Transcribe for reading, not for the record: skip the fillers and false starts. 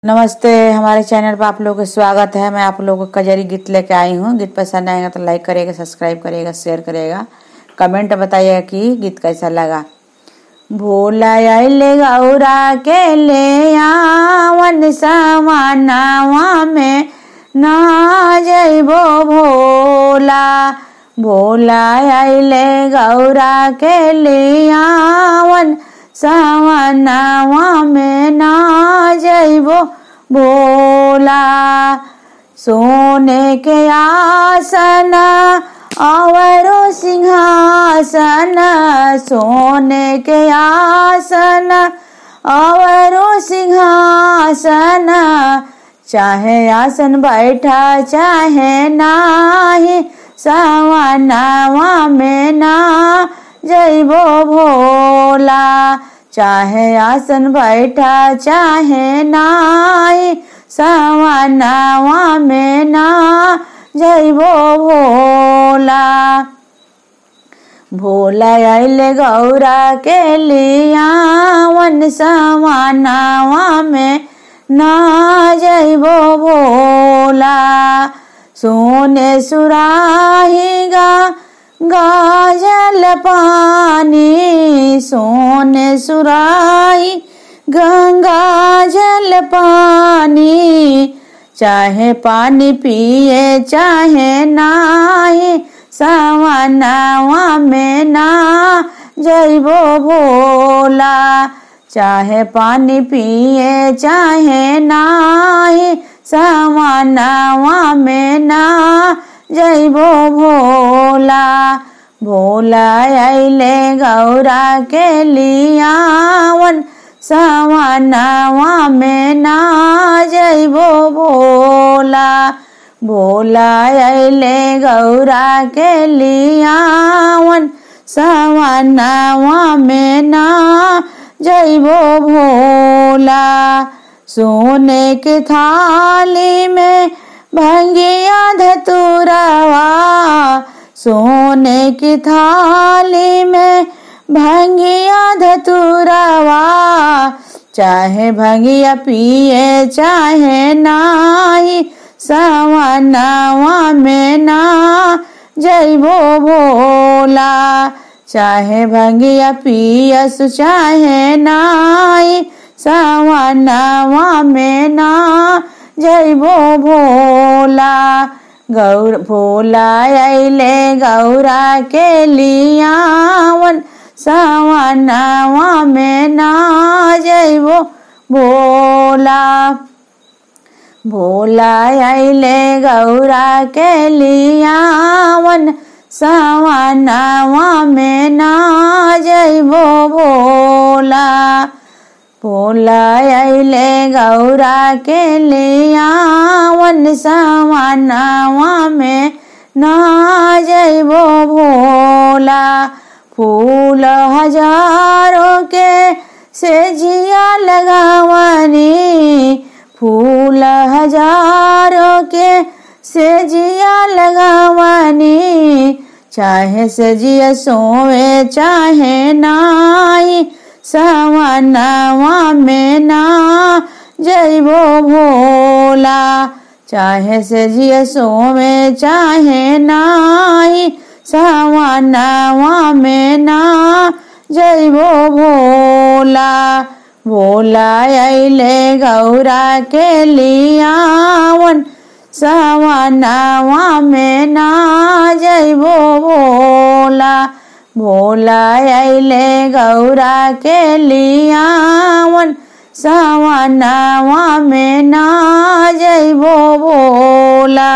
नमस्ते, हमारे चैनल पर आप लोगों का स्वागत है। मैं आप लोगों को कजरी गीत लेके आई हूँ। गीत पसंद आएगा तो लाइक करिएगा, सब्सक्राइब करिएगा, शेयर करिएगा, कमेंट बताइएगा कि गीत कैसा लगा। भोला आइले गौरा के ले आवन समानावा में ना जइबो भोला। भोला आइले गौरा के ले आवन समानावा में ना जइबो भोला। सोने के आसन औरो सिंहासन, सोने के आसन औरो सिंहासन, चाहे आसन बैठा चाहे नाही, समानावा में ना जइबो भोला। चाहे आसन बैठा चाहे नाही, समानावा में ना जइबो भोला। भोला आइले गौरा के लियावन समानावा में ना जइबो भोला। सोने सुराही गाजल पानी, सोने सुराही गंगा जल पानी, चाहे पानी पिए चाहे नाही, समानावा में ना जइबो भोला। चाहे पानी पिए चाहे नाही, समानावा में ना जइबो भोला। भोला आइले गौरा के लियावन समानावा में ना जइबो भोला। भोला आइले गौरा के लियावन समानावा में ना जइबो भोला। सोने के थाली में भंगिया धतुरवा, सोने की थाली में भंगिया धतुरवा, चाहे भंगिया पिए चाहे नाही, समानावा में ना जइबो भोला। चाहे भंगिया पियस चाहे नाही, समानावा में ना जइबो भोला। भोला आइले गौरा के लियावन समानावा में ना जइबो भोला। भोला आइले गौरा के लियावन समानावा में ना जइबो भोला। भोला आइले गौरा के लियावन समानावा में ना जइबो भोला। फूल हजारों के सेजिया लगावनी, फूल हजारों के सेजिया लगावनी, चाहे सेजिया सोवे चाहे नाही, समानावा में ना जइबो भोला। चाहे सेजिया सोवे चाहे नाही, समानावा में ना जइबो भोला। भोला आइले गौरा के लियावन समानावा में ना जइबो भोला। भोला आइले गौरा के लियावन समानावा में ना जइबो भोला।